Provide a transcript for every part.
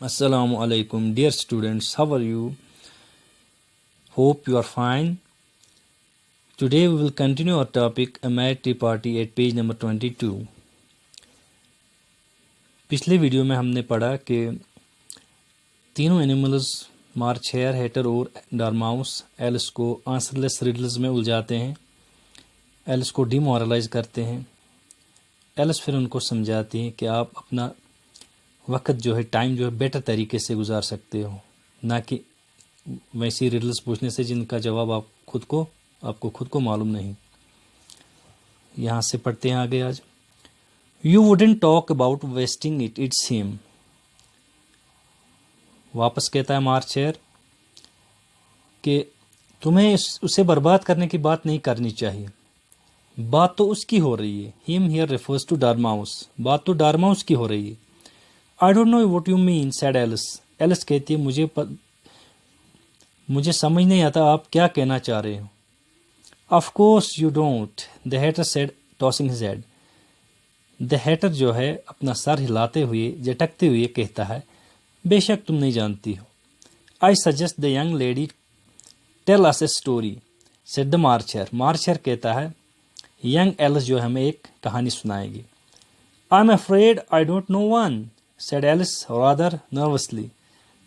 Assalamu alaikum, dear students. How are you? Hope you are fine. Today we will continue our topic A Married Tea Party at page number 22. पिछले video में हमने पढ़ा कि तीनों animals मार्च hair, Hatter और डॉर्माउस Alice को आंसरलेस riddles में उलझाते हैं, एलिस को डिमोरलाइज करते हैं। एलिस फिर उनको समझाती हैं कि आप अपना वक्त जो है, टाइम जो है, बेटर तरीके से गुजार सकते हो, ना कि वैसी रिडल्स पूछने से जिनका जवाब आपको खुद को मालूम नहीं। यहाँ से पढ़ते हैं आगे आज। You wouldn't talk about wasting it, it's him. वापस कहता है मार्च हेयर कि तुम्हें उसे बर्बाद करने की बात नहीं करनी चाहिए, बात तो उसकी हो रही है। Him here refers to dormouse, बात तो डॉर्माउस की हो रही है। I don't know what you mean, said Alice. Alice कहती है मुझे समझ नहीं आता आप क्या कहना चाह रहे हो। Of course you don't, the hatter said tossing his head. The hatter जो है अपना सर हिलाते हुए, झटकते हुए कहता है, बेशक तुम नहीं जानती हो। I suggest the young lady tell us a story, said the March Hare. March Hare कहता है यंग एलिस जो हमें एक कहानी सुनाएगी। I am afraid I don't know one, said Alice rather nervously.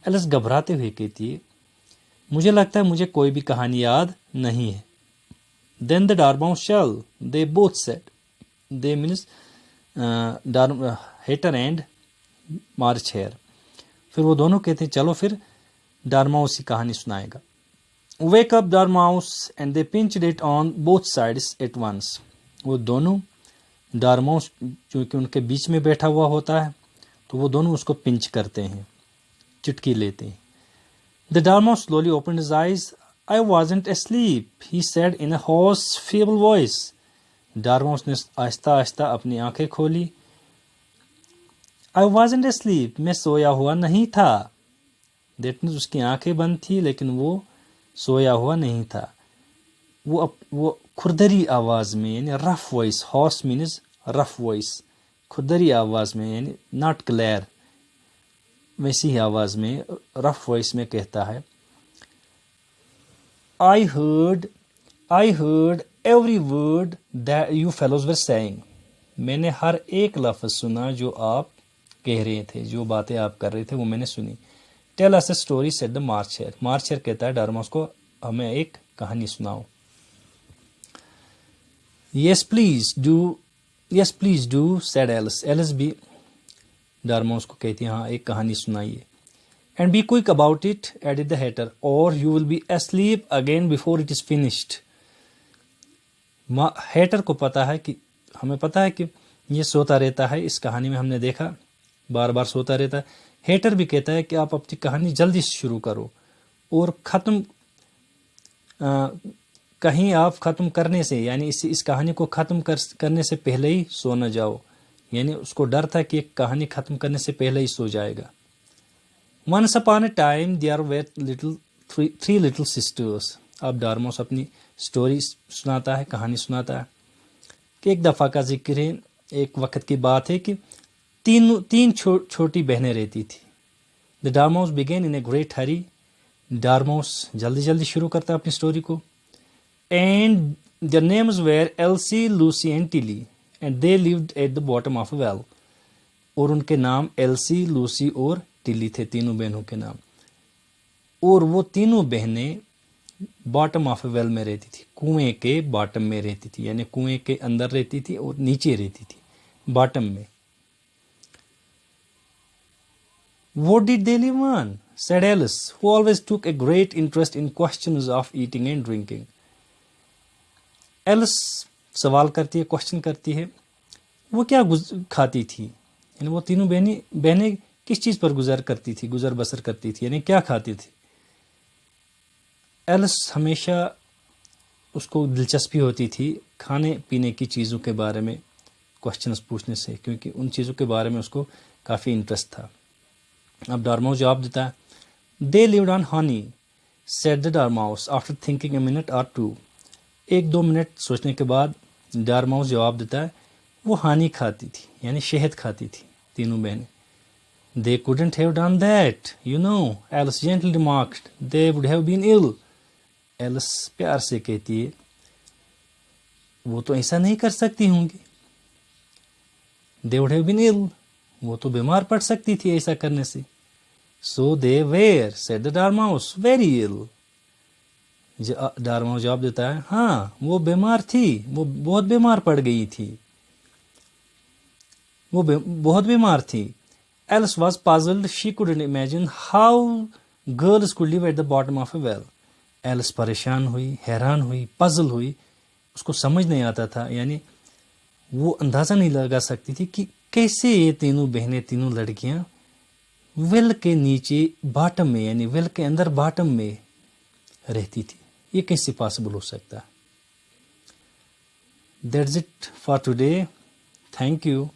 Alice घबराते हुए कहती है, मुझे लगता है मुझे कोई भी कहानी याद नहीं है। Then the dormouse shall, they both said, they means Hatter and March Hare. फिर वो दोनों कहते हैं चलो फिर डॉर्माउस की कहानी सुनाएगा। Wake up dormouse and they pinched it on both sides at once. वो दोनों, डॉर्माउस जो कि उनके बीच में बैठा हुआ होता है, तो वो दोनों उसको पिंच करते हैं, चुटकी लेते हैं। The Dormouse slowly opened his eyes. I wasn't asleep, he said in a hoarse, feeble voice. Dormouse ने आहिस्ता आहिस्ता अपनी आंखें खोली। I wasn't asleep, मैं सोया हुआ नहीं था। That means उसकी आंखें बंद थी लेकिन वो सोया हुआ नहीं था। वो खुरदरी आवाज में, यानी rough voice, horse means rough voice, खुरदरी आवाज में, यानी नॉट क्लियर, वैसी ही आवाज में, रफ वॉइस में कहता है, I heard every word that you fellows were saying. मैंने हर एक लफ्ज सुना जो आप कह रहे थे, जो बातें आप कर रहे थे वो मैंने सुनी। Tell us a story, said the marcher. मार्चर कहता है डॉर्माउस को, हमें एक कहानी सुनाओ। Yes please do, said Alice. Alice भी डॉर्माउस को कहती है, हाँ एक कहानी सुनाइए। And be quick about it, added the hatter, or you will be asleep again before it is finished. Hatter को पता है कि, हमें पता है कि ये सोता रहता है, इस कहानी में हमने देखा बार बार सोता रहता है। हैटर भी कहता है कि आप अपनी कहानी जल्दी शुरू करो और कहीं आप ख़त्म करने से, यानी इस कहानी को ख़त्म करने से पहले ही सो न जाओ। यानी उसको डर था कि एक कहानी ख़त्म करने से पहले ही सो जाएगा। Once upon a time there were three little sisters. अब डॉर्माउस अपनी स्टोरी सुनाता है, कहानी सुनाता है कि एक दफ़ा का जिक्र है, एक वक्त की बात है कि तीन छोटी बहनें रहती थी। The Dormouse began in a great hurry. डॉर्माउस जल्दी शुरू करता है अपनी स्टोरी को। And their names were Elsie, Lucy and Tilly. And they lived at the bottom of a well. और उनके नाम एल्सी, लूसी और टिली थे, तीनों बहनों के नाम। और वो तीनों बहनें बॉटम ऑफ ए वेल में रहती थी, कुएं के बॉटम में रहती थी, यानी कुएं के अंदर रहती थी और नीचे रहती थी, बॉटम में। What did they live on? said Alice, who always took a great interest in questions of eating and drinking. Alice सवाल करती है, क्वेश्चन करती है, वो क्या खाती थी, यानी वो तीनों बहनें किस चीज़ पर गुजर बसर करती थी, यानी क्या खाती थी। एलिस हमेशा उसको दिलचस्पी होती थी खाने पीने की चीज़ों के बारे में क्वेश्चंस पूछने से, क्योंकि उन चीज़ों के बारे में उसको काफ़ी इंटरेस्ट था। अब डॉर्माउस जवाब देता है, they lived on honey, said the dormouse after thinking a minute or two. 1-2 minute सोचने के बाद डॉर्माउस जवाब देता है, वो हनी खाती थी, यानी शहद खाती थी तीनों बहनें। They couldn't have done that, Alice gently remarked. They would have been ill. Alice پیار سے کہتی ہے وہ تو ایسا نہیں کر سکتی ہوں گی. They would have been ill. وہ تو بیمار پڑ سکتی تھی ایسا کرنے سے. So they were, said the Dormouse, very ill. ڈارماؤس جواب دیتا ہے ہاں وہ بیمار تھی, وہ بہت بیمار پڑ گئی تھی, وہ بہت بیمار تھی. Alice was puzzled. She couldn't imagine how girls could live at the bottom of a well. Alice پریشان ہوئی, حیران ہوئی, پزل ہوئی. اس کو سمجھ نہیں آتا تھا, یعنی وہ اندازہ نہیں لگا سکتی تھی کہ کیسے یہ تینوں بہنیں, تینوں لڑکیاں ویل کے نیچے باٹم میں, یعنی ویل کے اندر باٹم میں رہتی تھی. یہ کیسے پاسبل ہو سکتا. That's it for today. Thank you.